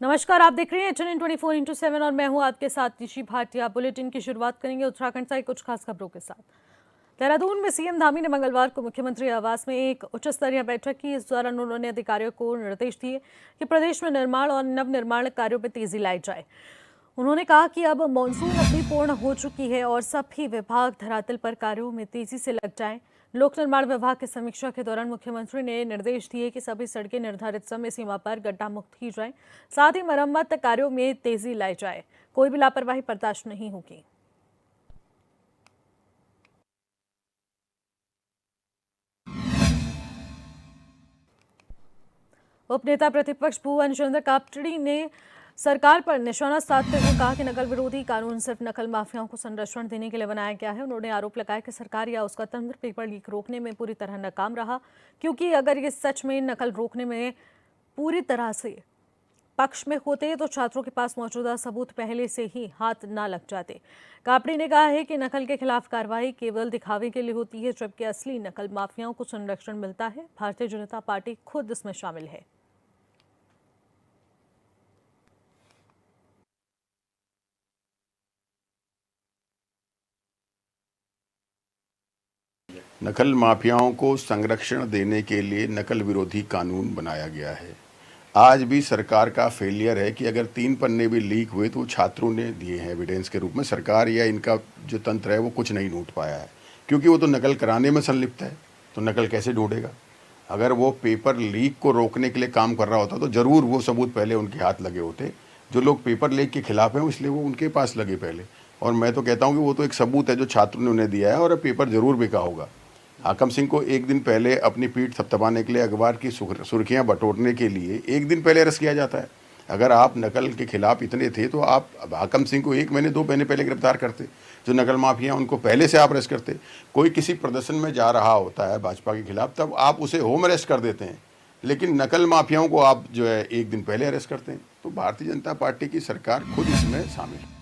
नमस्कार, आप देख रहे हैं HNN 24x7 और मैं हूं आपके साथ निशी भाटिया। बुलेटिन की शुरुआत करेंगे उत्तराखंड से कुछ खास खबरों के साथ। देहरादून में सीएम धामी ने मंगलवार को मुख्यमंत्री आवास में एक उच्च स्तरीय बैठक की। इस दौरान उन्होंने अधिकारियों को निर्देश दिए कि प्रदेश में निर्माण और नवनिर्माण कार्यों में तेजी लाई जाए। उन्होंने कहा कि अब मानसून अवधि पूर्ण हो चुकी है और सभी विभाग धरातल पर कार्यों में तेजी से लग जाएं। लोक निर्माण विभाग की समीक्षा के दौरान मुख्यमंत्री ने निर्देश दिए कि सभी सड़कें निर्धारित समय सीमा पर गड्ढा मुक्त की जाएं। साथ ही मरम्मत कार्यों में तेजी लाई जाए। कोई भी लापरवाही बर्दाश्त नहीं होगी। उपनेता प्रतिपक्ष भुवन चंद्र कापड़ी ने सरकार पर निशाना साधते हुए कहा कि नकल विरोधी कानून सिर्फ नकल माफियाओं को संरक्षण देने के लिए बनाया गया है। उन्होंने आरोप लगाया कि सरकार या उसका तंत्र पेपर लीक रोकने में पूरी तरह नाकाम रहा, क्योंकि अगर ये सच में नकल रोकने में पूरी तरह से पक्ष में होते तो छात्रों के पास मौजूदा सबूत पहले से ही हाथ ना लग जाते। कापड़ी ने कहा है कि नकल के खिलाफ कार्रवाई केवल दिखावे के लिए होती है, जबकि असली नकल माफियाओं को संरक्षण मिलता है। भारतीय जनता पार्टी खुद इसमें शामिल है। नकल माफियाओं को संरक्षण देने के लिए नकल विरोधी कानून बनाया गया है। आज भी सरकार का फेलियर है कि अगर 3 पन्ने भी लीक हुए तो वो छात्रों ने दिए हैं एविडेंस के रूप में। सरकार या इनका जो तंत्र है वो कुछ नहीं ढूंढ पाया है, क्योंकि वो तो नकल कराने में संलिप्त है, तो नकल कैसे ढूंढेगा। अगर वो पेपर लीक को रोकने के लिए काम कर रहा होता तो ज़रूर वो सबूत पहले उनके हाथ लगे होते। जो लोग पेपर लीक के खिलाफ हैं इसलिए वो उनके पास लगे पहले। और मैं तो कहता हूँ कि वो तो एक सबूत है जो छात्रों ने उन्हें दिया है, और पेपर ज़रूर बिका होगा। हाकम सिंह को एक दिन पहले अपनी पीठ थपथपाने के लिए, अखबार की सुर्खियां बटोरने के लिए एक दिन पहले अरेस्ट किया जाता है। अगर आप नकल के खिलाफ इतने थे तो आप हाकम सिंह को 1 महीने 2 महीने पहले गिरफ्तार करते। जो नकल माफिया उनको पहले से आप अरेस्ट करते। कोई किसी प्रदर्शन में जा रहा होता है भाजपा के खिलाफ, तब आप उसे होम अरेस्ट कर देते हैं, लेकिन नकल माफियाओं को आप जो है 1 दिन पहले अरेस्ट करते हैं। तो भारतीय जनता पार्टी की सरकार खुद इसमें शामिल है।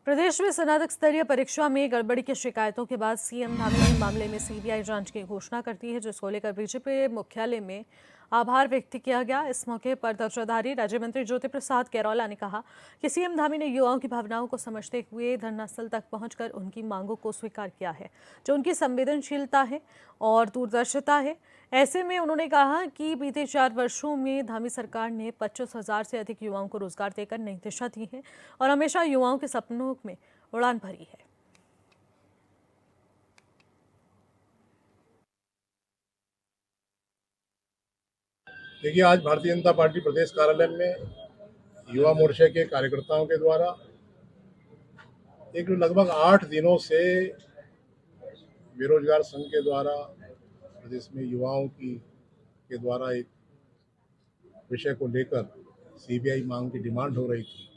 प्रदेश में स्नातक स्तरीय परीक्षा में गड़बड़ी की शिकायतों के बाद सीएम धामी ने मामले में सीबीआई जांच की घोषणा कर दी है, जिसको लेकर बीजेपी मुख्यालय में आभार व्यक्त किया गया। इस मौके पर दर्जाधारी राज्य मंत्री ज्योति प्रसाद कैरौला ने कहा कि सीएम धामी ने युवाओं की भावनाओं को समझते हुए धरनास्थल तक पहुंचकर उनकी मांगों को स्वीकार किया है, जो उनकी संवेदनशीलता है और दूरदर्शिता है। ऐसे में उन्होंने कहा कि बीते 4 वर्षों में धामी सरकार ने 25,000 से अधिक युवाओं को रोजगार देकर नई दिशा दी है और हमेशा युवाओं के सपनों में उड़ान भरी है। देखिए, आज भारतीय जनता पार्टी प्रदेश कार्यालय में युवा मोर्चा के कार्यकर्ताओं के द्वारा एक लगभग 8 दिनों से बेरोजगार संघ के द्वारा प्रदेश में युवाओं की के द्वारा एक विषय को लेकर सीबीआई मांग की डिमांड हो रही थी।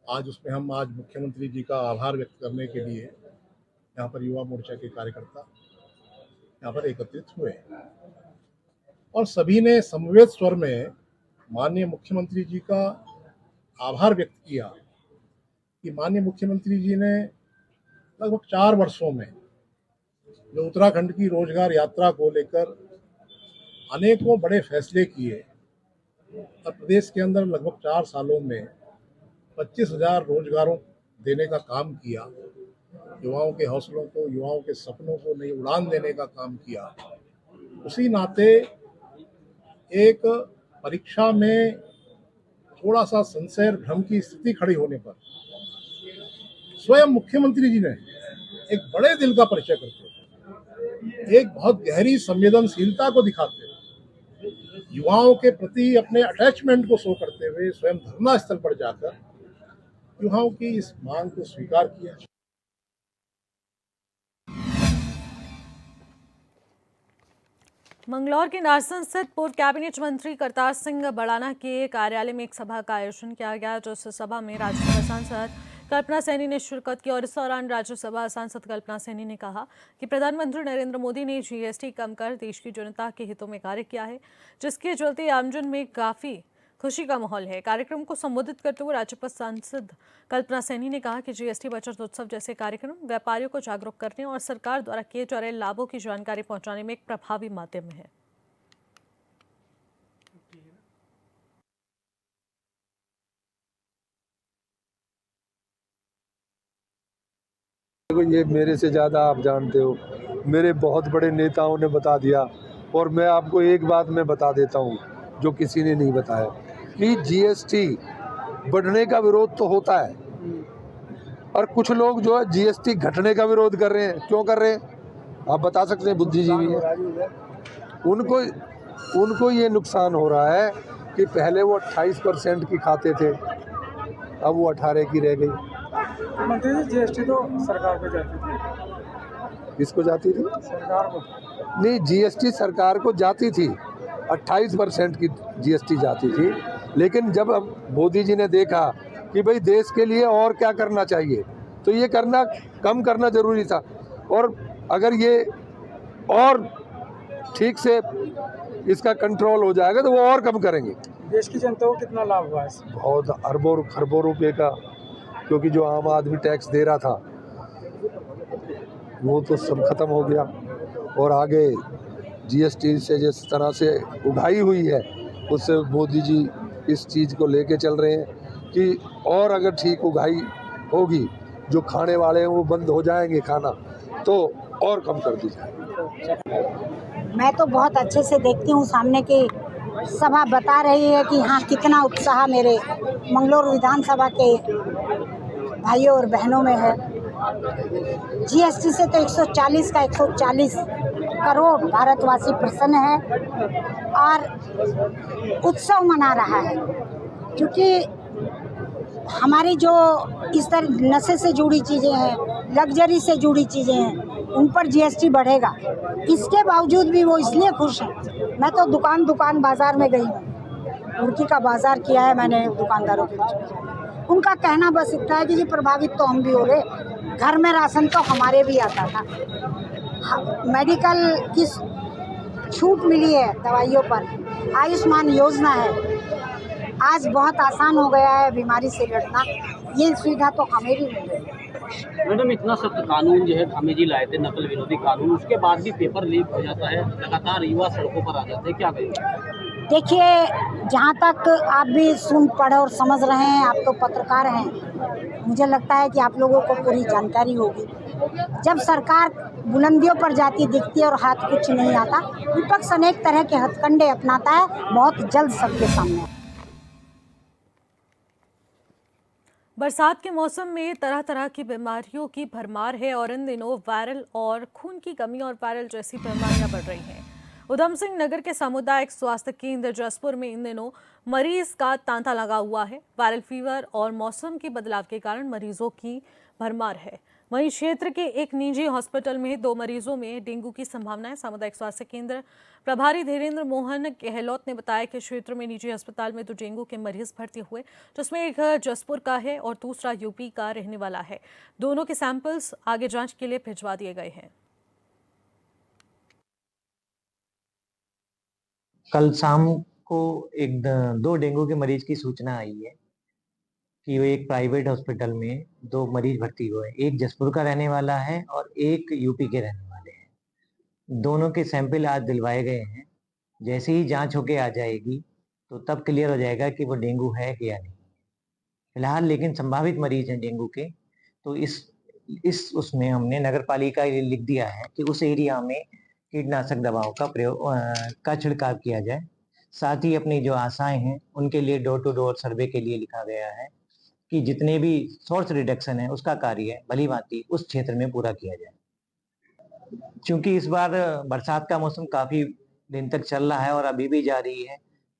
आज उसमें हम आज मुख्यमंत्री जी का आभार व्यक्त करने के लिए यहाँ पर युवा मोर्चा के कार्यकर्ता यहाँ पर एकत्रित हुए और सभी ने समवेत स्वर में माननीय मुख्यमंत्री जी का आभार व्यक्त किया कि माननीय मुख्यमंत्री जी ने लगभग 4 वर्षों में जो उत्तराखंड की रोजगार यात्रा को लेकर अनेकों बड़े फैसले किए और प्रदेश के अंदर लगभग 4 सालों में 25,000 रोजगारों देने का काम किया, युवाओं के हौसलों को, युवाओं के सपनों को नई उड़ान देने का काम किया। उसी नाते एक परीक्षा में थोड़ा सा संशय भ्रम की स्थिति खड़ी होने पर स्वयं मुख्यमंत्री जी ने एक बड़े दिल का परिचय करते, एक बहुत गहरी संवेदनशीलता को दिखाते हुए, युवाओं के प्रति अपने अटैचमेंट को शो करते हुए स्वयं धरना स्थल पर जाकर युवाओं की इस मांग को स्वीकार किया। मंगलौर के नारसन स्थित पूर्व कैबिनेट मंत्री करतार सिंह बड़ाना के कार्यालय में एक सभा का आयोजन किया गया, जिस सभा में राज्यसभा सांसद कल्पना सैनी ने शिरकत की। और इस दौरान राज्यसभा सांसद कल्पना सैनी ने कहा कि प्रधानमंत्री नरेंद्र मोदी ने जीएसटी कम कर देश की जनता के हितों में कार्य किया है, जिसके चलते आमजन में काफी खुशी का माहौल है। कार्यक्रम को संबोधित करते हुए राज्यसभा सांसद कल्पना सैनी ने कहा कि जीएसटी बचत उत्सव जैसे कार्यक्रम व्यापारियों को जागरूक करने और सरकार द्वारा किए जा रहे लाभों की जानकारी पहुंचाने में एक प्रभावी माध्यम है। को ये मेरे से ज़्यादा आप जानते हो, मेरे बहुत बड़े नेताओं ने बता दिया। और मैं आपको एक बात मैं बता देता हूँ जो किसी ने नहीं बताया, कि जीएसटी बढ़ने का विरोध तो होता है, और कुछ लोग जो है जीएसटी घटने का विरोध कर रहे हैं। क्यों कर रहे हैं आप बता सकते हैं? बुद्धिजीवी हैं, उनको उनको ये नुकसान हो रहा है कि पहले वो 28% की खाते थे, अब वो 18 की रह गई। मंत्री जी, जीएसटी तो सरकार को जाती थी। किसको जाती थी? सरकार को। नहीं, जीएसटी सरकार को जाती थी, 28% की जीएसटी जाती थी। लेकिन जब अब मोदी जी ने देखा कि भाई देश के लिए और क्या करना चाहिए, तो ये करना कम करना जरूरी था। और अगर ये और ठीक से इसका कंट्रोल हो जाएगा तो वो और कम करेंगे। देश की जनता को कितना लाभ हुआ है? बहुत अरबों खरबों रुपए का, क्योंकि जो आम आदमी टैक्स दे रहा था वो तो सब खत्म हो गया। और आगे जीएसटी से जिस तरह से उगाही हुई है, उससे मोदी जी इस चीज़ को लेके चल रहे हैं कि और अगर ठीक उगाही होगी, जो खाने वाले हैं वो बंद हो जाएंगे खाना, तो और कम कर दी जाए। मैं तो बहुत अच्छे से देखती हूँ, सामने की सभा बता रही है कि हाँ कितना उत्साह मेरे मंगलौर विधानसभा के भाइयों और बहनों में है। जीएसटी से तो 140 का 140 करोड़ भारतवासी प्रसन्न है और उत्सव मना रहा है, क्योंकि हमारी जो इस तरह नशे से जुड़ी चीज़ें हैं, लग्जरी से जुड़ी चीज़ें हैं, उन पर जीएसटी बढ़ेगा। इसके बावजूद भी वो इसलिए खुश हैं। मैं तो दुकान बाज़ार में गई हूँ, मुर्गी का बाज़ार किया है मैंने दुकानदारों के बीच। उनका कहना बस इतना है कि जी प्रभावित तो हम भी हो रहे, घर में राशन तो हमारे भी आता था, मेडिकल की छूट मिली है दवाइयों पर, आयुष्मान योजना है, आज बहुत आसान हो गया है बीमारी से लड़ना, ये सुविधा तो हमें भी मिल रही है। मैडम, इतना सख्त कानून जो है धामी जी लाए थे, नकल विरोधी कानून, उसके बाद भी पेपर लीक हो जाता है, लगातार युवा सड़कों पर आ जाते हैं, क्या कहेंगे? देखिए, जहाँ तक आप भी सुन पढ़ और समझ रहे हैं, आप तो पत्रकार हैं, मुझे लगता है कि आप लोगों को पूरी जानकारी होगी। जब सरकार बुलंदियों पर जाती दिखती है और हाथ कुछ नहीं आता, विपक्ष अनेक तरह के हथकंडे अपनाता है, बहुत जल्द सबके सामने। बरसात के मौसम में तरह तरह की बीमारियों की भरमार है और इन दिनों वायरल और खून की कमी और वायरल जैसी बीमारियां बढ़ रही हैं। उधम सिंह नगर के सामुदायिक स्वास्थ्य केंद्र जसपुर में इन दिनों मरीज का तांता लगा हुआ है। वायरल फीवर और मौसम के बदलाव के कारण मरीजों की भरमार है। वहीं क्षेत्र के एक निजी हॉस्पिटल में 2 मरीजों में डेंगू की संभावना है। सामुदायिक स्वास्थ्य केंद्र प्रभारी धीरेन्द्र मोहन गहलोत ने बताया कि क्षेत्र में निजी अस्पताल में 2 डेंगू के मरीज भर्ती हुए, जिसमें एक जसपुर का है और दूसरा यूपी का रहने वाला है। दोनों के सैंपल्स आगे जांच के लिए भिजवा दिए गए हैं। कल शाम को 2 डेंगू के मरीज की सूचना आई है कि वो एक प्राइवेट हॉस्पिटल में 2 मरीज भर्ती हुए हैं। एक जसपुर का रहने वाला है और एक यूपी के रहने वाले हैं। दोनों के सैंपल आज दिलवाए गए हैं। जैसे ही जांच होके आ जाएगी तो तब क्लियर हो जाएगा कि वो डेंगू है कि या नहीं। फिलहाल लेकिन संभावित मरीज हैं डेंगू के, तो इस उसमें हमने नगर पालिका ये लिख दिया है कि उस एरिया में कीटनाशक दवाओं का का छिड़काव किया जाए। साथ ही अपनी जो आशाएं हैं उनके लिए डोर टू डोर सर्वे के लिए लिखा गया है कि जितने भी सोर्स रिडक्शन है उसका कार्य भली भांति उस क्षेत्र में पूरा किया जाए। क्योंकि इस बार बरसात का मौसम काफी दिन तक चल रहा है और अभी भी जारी है,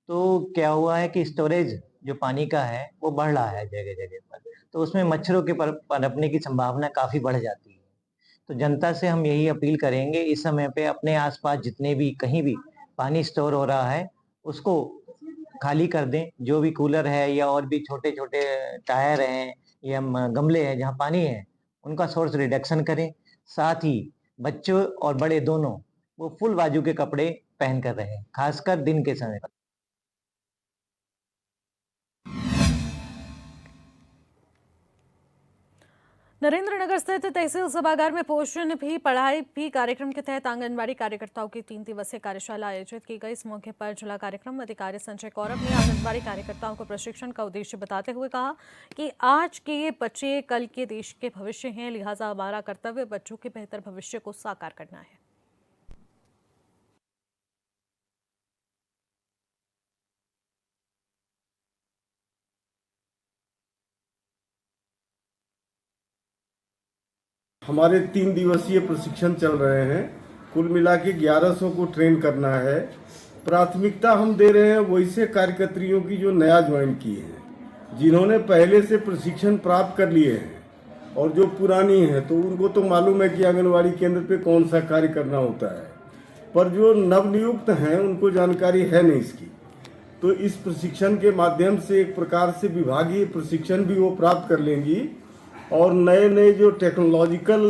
तो क्या हुआ है कि स्टोरेज जो पानी का है वो बढ़ रहा है जगह जगह पर, तो उसमें मच्छरों के पनपने की संभावना काफी बढ़ जाती है। तो जनता से हम यही अपील करेंगे, इस समय पे अपने आसपास जितने भी कहीं भी पानी स्टोर हो रहा है उसको खाली कर दें। जो भी कूलर है या और भी छोटे छोटे टायर हैं या गमले हैं जहाँ पानी है, उनका सोर्स रिडक्शन करें। साथ ही बच्चों और बड़े दोनों वो फुल बाजू के कपड़े पहन कर रहें, खासकर दिन के समय पर। नरेंद्रनगर स्थित तहसील सभागार में पोषण भी पढ़ाई भी कार्यक्रम के तहत आंगनबाड़ी कार्यकर्ताओं की 3 दिवसीय कार्यशाला आयोजित की गई। इस मौके पर जिला कार्यक्रम अधिकारी संजय कौरव ने आंगनबाड़ी कार्यकर्ताओं को प्रशिक्षण का उद्देश्य बताते हुए कहा कि आज के ये बच्चे कल के देश के भविष्य हैं, लिहाजा हमारा कर्तव्य बच्चों के बेहतर भविष्य को साकार करना है। हमारे 3 दिवसीय प्रशिक्षण चल रहे हैं। कुल मिला के 1100 को ट्रेन करना है। प्राथमिकता हम दे रहे हैं वैसे कार्यकर्तियों की जो नया ज्वाइन किए हैं, जिन्होंने पहले से प्रशिक्षण प्राप्त कर लिए हैं, और जो पुरानी हैं तो उनको तो मालूम है कि आंगनवाड़ी केंद्र पे कौन सा कार्य करना होता है, पर जो नवनियुक्त हैं उनको जानकारी है नहीं इसकी। तो इस प्रशिक्षण के माध्यम से एक प्रकार से विभागीय प्रशिक्षण भी वो प्राप्त कर लेंगी, और नए नए जो टेक्नोलॉजिकल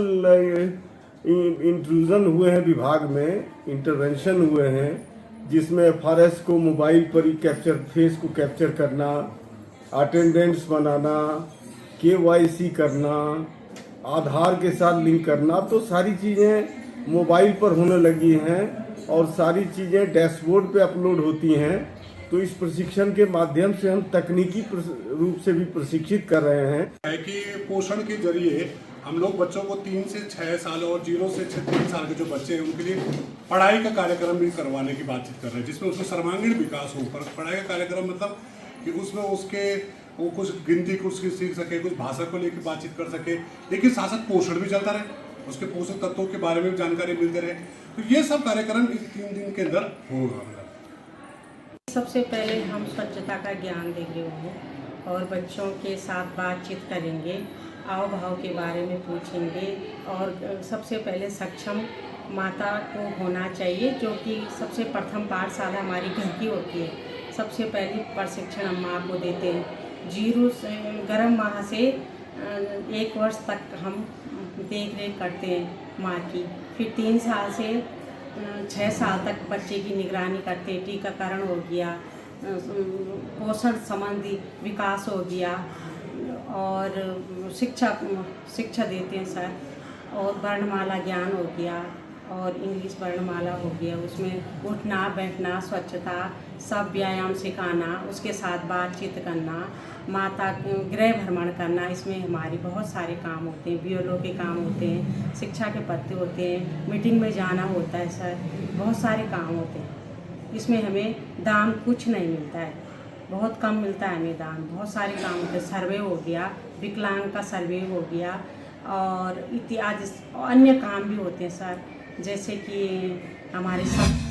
इंट्रूजन हुए हैं विभाग में, इंटरवेंशन हुए हैं, जिसमें एफआरएस को मोबाइल पर ही कैप्चर, फेस को कैप्चर करना, अटेंडेंस बनाना, केवाईसी करना, आधार के साथ लिंक करना, तो सारी चीज़ें मोबाइल पर होने लगी हैं और सारी चीज़ें डैशबोर्ड पे अपलोड होती हैं। तो इस प्रशिक्षण के माध्यम से हम तकनीकी रूप से भी प्रशिक्षित कर रहे हैं। है कि पोषण के जरिए हम लोग बच्चों को 3 से 6 साल और 0 से 3 साल के जो बच्चे हैं उनके लिए पढ़ाई का कार्यक्रम भी करवाने की बातचीत कर रहे हैं, जिसमें उसमें सर्वांगीण विकास हो। पर पढ़ाई का कार्यक्रम मतलब कि उसमें वो कुछ गिनती कुछ सीख सके, कुछ भाषा को लेकर बातचीत कर सके, लेकिन साथ साथ पोषण भी चलता रहे, उसके पोषक तत्वों के बारे में भी जानकारी मिलती रहे। तो ये सब कार्यक्रम इस 3 दिन के अंदर होगा। सबसे पहले हम स्वच्छता का ज्ञान देंगे उन्हें, और बच्चों के साथ बातचीत करेंगे, आव भाव के बारे में पूछेंगे, और सबसे पहले सक्षम माता को होना चाहिए, जो कि सबसे प्रथम पाठशाला हमारी घर की होती है। सबसे पहले प्रशिक्षण हम माँ को देते हैं। 0 से गर्भ माह से 1 वर्ष तक हम देख रेख करते हैं माँ की। फिर 3 साल से 6 साल तक बच्चे की निगरानी करते हैं। टीकाकरण हो गया, पोषण संबंधी विकास हो गया, और शिक्षा देते हैं सर, और वर्णमाला ज्ञान हो गया, और इंग्लिश वर्णमाला हो गया। उसमें उठना बैठना, स्वच्छता, सब व्यायाम सिखाना, उसके साथ बातचीत करना, माता गृह भ्रमण करना। इसमें हमारी बहुत सारे काम होते हैं, बीएलओ के काम होते हैं, शिक्षा के पत्ते होते हैं, मीटिंग में जाना होता है सर, बहुत सारे काम होते हैं। इसमें हमें दाम कुछ नहीं मिलता है, बहुत कम मिलता है हमें दाम। बहुत सारे काम होते हैं, सर्वे हो गया, विकलांग का सर्वे हो गया, और इत्यादि अन्य काम भी होते हैं सर, जैसे कि हमारे सब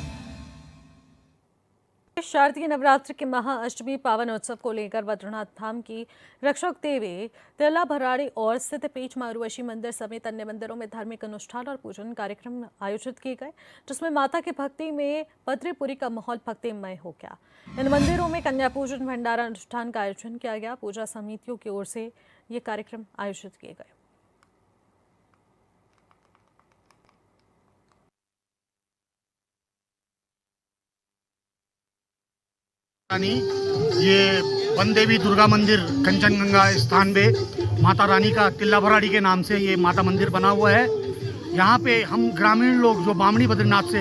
शारदीय नवरात्र के महाअष्टमी पावन उत्सव को लेकर बद्रीनाथ धाम की रक्षक देवी तिला भराड़ी और स्थित पेच मारुवशी मंदिर समेत अन्य मंदिरों में धार्मिक अनुष्ठान और पूजन कार्यक्रम आयोजित किए गए, जिसमें माता की भक्ति में बद्रीपुरी का माहौल भक्तिमय हो गया। इन मंदिरों में कन्या पूजन भंडारा अनुष्ठान का आयोजन किया गया। पूजा समितियों की ओर से ये कार्यक्रम आयोजित किए गए। ये वन देवी दुर्गा मंदिर कंचनगंगा स्थान पे माता रानी का तिल्ला भराड़ी के नाम से ये माता मंदिर बना हुआ है। यहाँ पे हम ग्रामीण लोग जो बामणी बद्रीनाथ से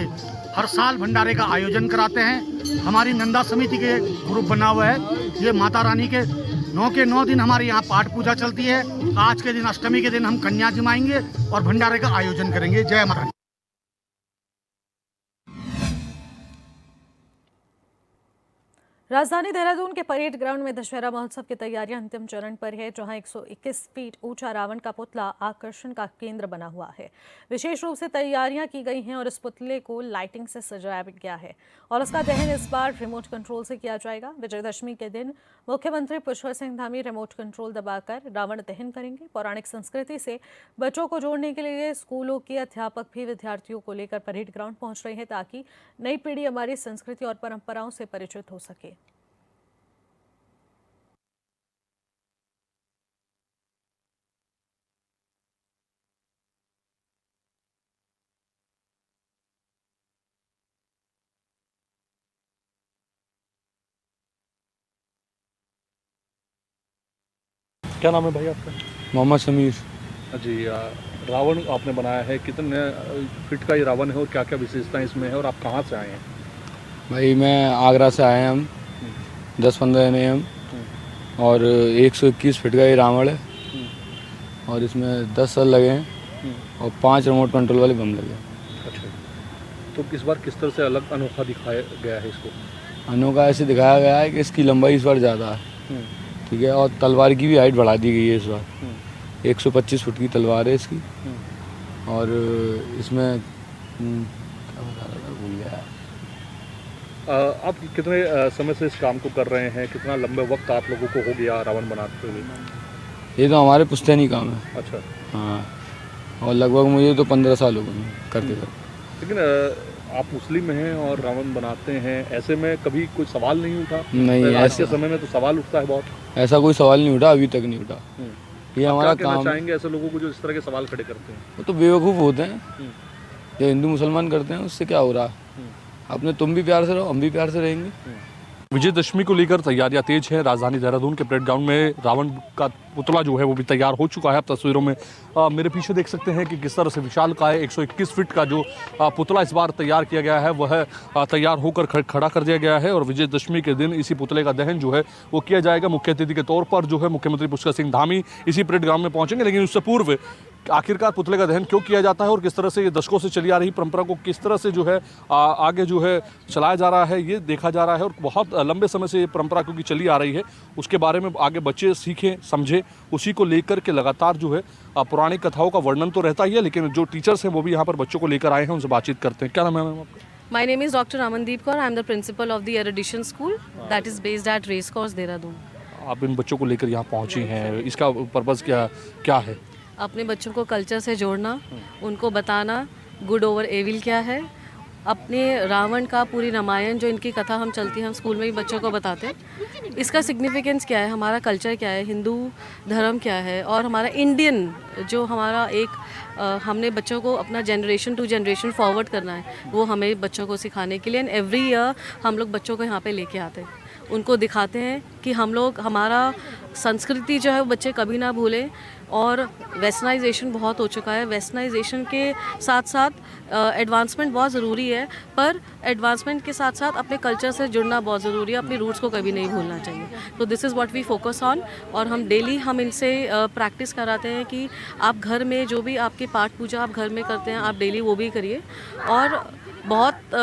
हर साल भंडारे का आयोजन कराते हैं। हमारी नंदा समिति के ग्रुप बना हुआ है। ये माता रानी के 9 के 9 दिन हमारे यहाँ पाठ पूजा चलती है। आज के दिन अष्टमी के दिन हम कन्या जमाएंगे और भंडारे का आयोजन करेंगे। जय माता। राजधानी देहरादून के परेड ग्राउंड में दशहरा महोत्सव की तैयारियां अंतिम चरण पर है, जहां 121 फीट ऊंचा रावण का पुतला आकर्षण का केंद्र बना हुआ है। विशेष रूप से तैयारियां की गई हैं और इस पुतले को लाइटिंग से सजाया गया है और उसका दहन इस बार रिमोट कंट्रोल से किया जाएगा। विजयदशमी के दिन मुख्यमंत्री पुष्कर सिंह धामी रिमोट कंट्रोल दबाकर रावण दहन करेंगे। पौराणिक संस्कृति से बच्चों को जोड़ने के लिए स्कूलों के अध्यापक भी विद्यार्थियों को लेकर परेड ग्राउंड पहुंच रहे हैं, ताकि नई पीढ़ी हमारी संस्कृति और परंपराओं से परिचित हो सके। क्या नाम है भाई आपका? मोहम्मद समीर। जी रावण आपने बनाया है, कितने फीट का ये रावण है और क्या क्या विशेषताएं इसमें है और आप कहाँ से आए हैं? भाई मैं आगरा से आए हैं हम 10-15 जने हम और 121 फीट का ये रावण है और इसमें 10 सर लगे हैं और 5 रिमोट कंट्रोल वाले बम लगे हैं। अच्छा, तो इस बार किस तरह से अलग अनोखा दिखाया गया है इसको? अनोखा ऐसे दिखाया गया है कि इसकी लंबाई इस बार ज़्यादा है, ठीक है, और तलवार की भी हाइट बढ़ा दी गई है इस बार। 125 फुट की तलवार है इसकी और इसमें क्या बता रहा था, भूल गया। आप कितने समय से इस काम को कर रहे हैं? कितना लंबे वक्त आप लोगों को हो गया रावण बनाते हुए? ये तो हमारे पुश्तैनी काम है। अच्छा। हाँ, और लगभग मुझे तो 15 साल हो गए करते करते। लेकिन आप मुस्लिम हैं और रावण बनाते हैं, ऐसे में कभी कोई सवाल नहीं उठा? नहीं, आज के समय में तो सवाल उठता है बहुत। ऐसा कोई सवाल नहीं उठा, अभी तक नहीं उठा। ये हमारा काम चाहेंगे ऐसे लोगों को जो इस तरह के सवाल खड़े करते हैं? वो तो बेवकूफ़ होते हैं जो हिंदू मुसलमान करते हैं, उससे क्या हो रहा है? अपने तुम भी प्यार से रहो, हम भी प्यार से रहेंगे। विजयदशमी को लेकर तैयारियां तेज हैं। राजधानी देहरादून के परेड ग्राउंड में रावण का पुतला जो है वो भी तैयार हो चुका है। आप तस्वीरों में मेरे पीछे देख सकते हैं कि किस तरह से विशालकाय 121 फीट का जो पुतला इस बार तैयार किया गया है वह तैयार होकर खड़ा कर दिया गया है और विजयदशमी के दिन इसी पुतले का दहन जो है वो किया जाएगा। मुख्य अतिथि के तौर पर जो है मुख्यमंत्री पुष्कर सिंह धामी इसी परेड ग्राउंड में पहुंचेंगे, लेकिन उससे पूर्व आखिरकार पुतले का दहन क्यों किया जाता है और किस तरह से ये दशकों से चली आ रही परंपरा को किस तरह से जो है आगे जो है चलाया जा रहा है, ये देखा जा रहा है। और बहुत लंबे समय से ये परंपरा क्योंकि चली आ रही है, उसके बारे में आगे बच्चे सीखें समझें, उसी को लेकर के लगातार जो है पुरानी कथाओं का वर्णन तो रहता ही है, लेकिन जो टीचर्स हैं वो भी यहाँ पर बच्चों को लेकर आए हैं, उनसे बातचीत करते हैं। क्या नाम है मैम आपका? My name is Dr. Amandeep Kaur. I am the principal of the Erudition School that is based at Racecourse, Dehradun. आप इन बच्चों को लेकर यहाँ पहुँची हैं, इसका पर्पज़ क्या है? अपने बच्चों को कल्चर से जोड़ना, उनको बताना गुड ओवर एविल क्या है, अपने रावण का पूरी रामायण जो इनकी कथा हम चलती है हम स्कूल में भी बच्चों को बताते हैं, इसका सिग्निफिकेंस क्या है, हमारा कल्चर क्या है, हिंदू धर्म क्या है और हमारा इंडियन जो हमारा एक हमने बच्चों को अपना जनरेशन टू जनरेशन फॉरवर्ड करना है, वो हमें बच्चों को सिखाने के लिए एंड एवरी ईयर हम लोग बच्चों को यहाँ पे लेके आते हैं, उनको दिखाते हैं कि हम लोग हमारा संस्कृति जो है वो बच्चे कभी ना भूलें। और वेस्टर्नाइजेशन बहुत हो चुका है, वेस्टर्नाइजेशन के साथ साथ एडवांसमेंट बहुत ज़रूरी है, पर एडवांसमेंट के साथ साथ अपने कल्चर से जुड़ना बहुत ज़रूरी है, अपनी रूट्स को कभी नहीं भूलना चाहिए। तो this is what we focus on और हम डेली हम इनसे प्रैक्टिस कराते हैं कि आप घर में जो भी आपके पाठ पूजा आप घर में करते हैं आप डेली वो भी करिए और बहुत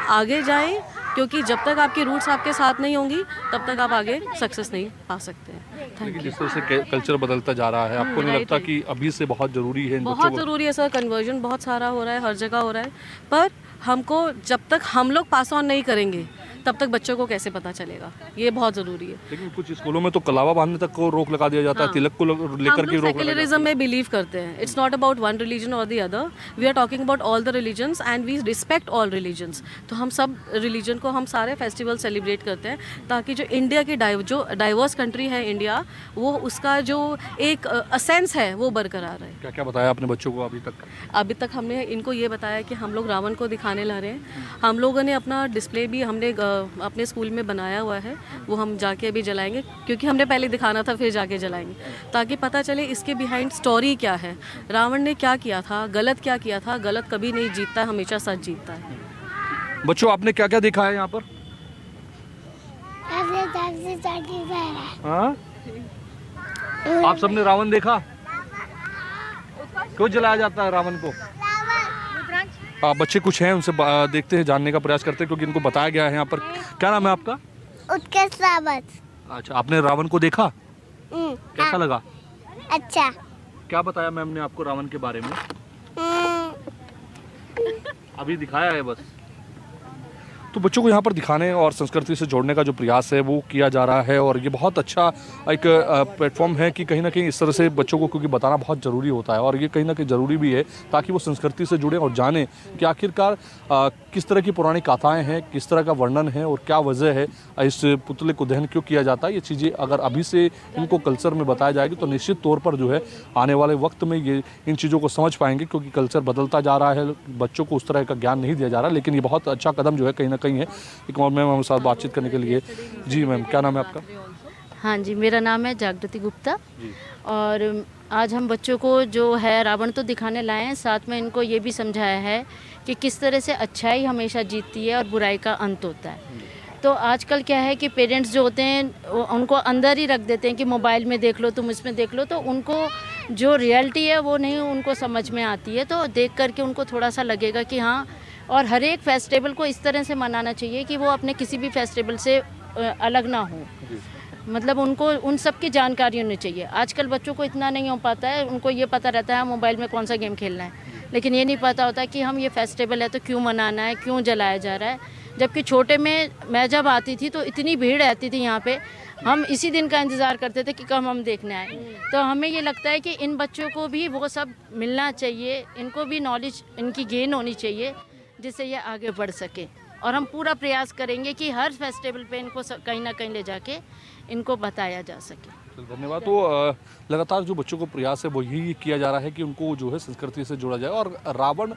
आगे जाएं, क्योंकि जब तक आपकी रूट्स आपके साथ नहीं होंगी तब तक आप आगे सक्सेस नहीं पा सकते हैं। लेकिन जिस तरह से कल्चर बदलता जा रहा है, आपको नहीं लगता कि अभी से बहुत ज़रूरी है? बहुत ज़रूरी है सर, कन्वर्जन बहुत सारा हो रहा है, हर जगह हो रहा है, पर हमको जब तक हम लोग पास ऑन नहीं करेंगे तब तक बच्चों को कैसे पता चलेगा, ये बहुत ज़रूरी है। लेकिन कुछ स्कूलों में तो कलावा बांधने तक को रोक लगा दिया जाता है, तिलक को लेकर के रोक। सेक्युलरिज्म में बिलीव करते हैं, it's not about one religion और the other, we are talking about all the religions and we respect all religions. तो हम सब रिलीजन को हम सारे फेस्टिवल सेलिब्रेट करते हैं ताकि जो इंडिया की जो डाइवर्स कंट्री है इंडिया, वो उसका जो एक असेंस है वो बरकरार है। क्या क्या बताया आपने बच्चों को अभी तक? अभी तक हमने इनको ये बताया कि हम लोग रावण को दिखाने ला रहे हैं, हम लोगों ने अपना डिस्प्ले भी हमने अपने स्कूल में बनाया हुआ है, वो हम जाके अभी जलाएंगे, क्योंकि हमने पहले दिखाना था फिर जाके जलाएंगे, ताकि पता चले इसके बिहाइंड स्टोरी क्या है, रावण ने क्या किया था, गलत क्या किया था। गलत कभी नहीं जीतता, हमेशा सच जीतता है। बच्चों आपने क्या क्या देखा है यहाँ पर? हाँ? आप सबने रावण देखा? क्यों जलाया जाता है रावण को? बच्चे कुछ हैं उनसे देखते हैं, जानने का प्रयास करते हैं, क्योंकि इनको बताया गया है यहाँ पर। क्या नाम है आपका? उत्कर्ष रावत। अच्छा, आपने रावण को देखा? कैसा लगा? अच्छा। क्या बताया मैम ने आपको रावण के बारे में? अभी दिखाया है बस। तो बच्चों को यहाँ पर दिखाने और संस्कृति से जोड़ने का जो प्रयास है वो किया जा रहा है और ये बहुत अच्छा एक प्लेटफॉर्म है कि कहीं ना कहीं इस तरह से बच्चों को क्योंकि बताना बहुत ज़रूरी होता है और ये कहीं ना कहीं ज़रूरी भी है ताकि वो संस्कृति से जुड़ें और जानें कि आखिरकार किस तरह की पुरानी कथाएं हैं, किस तरह का वर्णन है और क्या वजह है इस पुतले को दहन क्यों किया जाता है। ये चीज़ें अगर अभी से इनको कल्चर में बताया जाएगी तो निश्चित तौर पर जो है आने वाले वक्त में ये इन चीज़ों को समझ पाएंगे, क्योंकि कल्चर बदलता जा रहा है, बच्चों को उस तरह का ज्ञान नहीं दिया जा रहा। लेकिन ये बहुत अच्छा कदम जो है कहीं ना कहीं है। एक और मैम हमारे साथ बातचीत करने के लिए। जी मैम, क्या नाम है आपका? हाँ जी, मेरा नाम है जागृति गुप्ता और आज हम बच्चों को जो है रावण तो दिखाने लाए हैं, साथ में इनको ये भी समझाया है कि किस तरह से अच्छाई हमेशा जीतती है और बुराई का अंत होता है। तो आजकल क्या है कि पेरेंट्स जो होते हैं उनको अंदर ही रख देते हैं कि मोबाइल में देख लो, तुम इसमें देख लो, तो उनको जो रियलिटी है वो नहीं उनको समझ में आती है। तो देख करके उनको थोड़ा सा लगेगा कि हाँ, और हर एक फेस्टिवल को इस तरह से मनाना चाहिए कि वो अपने किसी भी फेस्टिवल से अलग ना हो। मतलब उनको उन सब की जानकारी होनी चाहिए। आजकल बच्चों को इतना नहीं हो पाता है, उनको ये पता रहता है मोबाइल में कौन सा गेम खेलना है, लेकिन ये नहीं पता होता कि हम ये फेस्टिवल है तो क्यों मनाना है, क्यों जलाया जा रहा है। जबकि छोटे में मैं जब आती थी तो इतनी भीड़ रहती थी यहाँ पे, हम इसी दिन का इंतज़ार करते थे कि कब हम देखने आए। तो हमें ये लगता है कि इन बच्चों को भी वो सब मिलना चाहिए, इनको भी नॉलेज इनकी गेन होनी चाहिए, जिससे ये आगे बढ़ सके। और हम पूरा प्रयास करेंगे कि हर फेस्टिवल पे इनको कहीं ना कहीं ले जाके इनको बताया जा सके। धन्यवाद। तो लगातार जो बच्चों को प्रयास है वो यही किया जा रहा है कि उनको जो है संस्कृति से जोड़ा जाए। और रावण,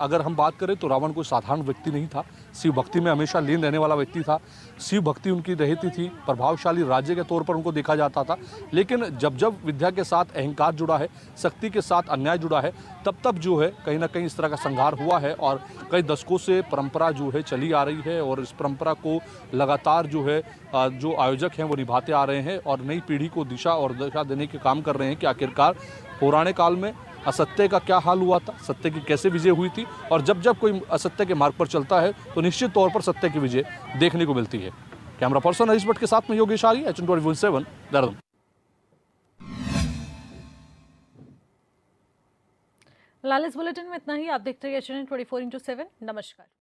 अगर हम बात करें तो रावण कोई साधारण व्यक्ति नहीं था, शिव भक्ति में हमेशा लीन रहने वाला व्यक्ति था। शिव भक्ति उनकी रहती थी, प्रभावशाली राज्य के तौर पर उनको देखा जाता था। लेकिन जब जब विद्या के साथ अहंकार जुड़ा है, शक्ति के साथ अन्याय जुड़ा है, तब तब जो है कहीं ना कहीं इस तरह का संहार हुआ है। और कई दशकों से परंपरा जो है चली आ रही है और इस परंपरा को लगातार जो है जो आयोजक हैं वो निभाते आ रहे हैं और नई पीढ़ी को दिशा और दशा देने के काम कर रहे हैं कि आखिरकार पुराने काल में असत्य का क्या हाल हुआ था, सत्य की कैसे विजय हुई थी, और जब जब कोई असत्य के मार्ग पर चलता है तो निश्चित तौर पर सत्य की विजय देखने को मिलती है। कैमरा पर्सन हरीश भट्ट के साथ में योगेश आर्य, H24/7 देहरादून। लाल इस बुलेटिन में इतना ही। आप देखते रहिए H24/7। नमस्कार।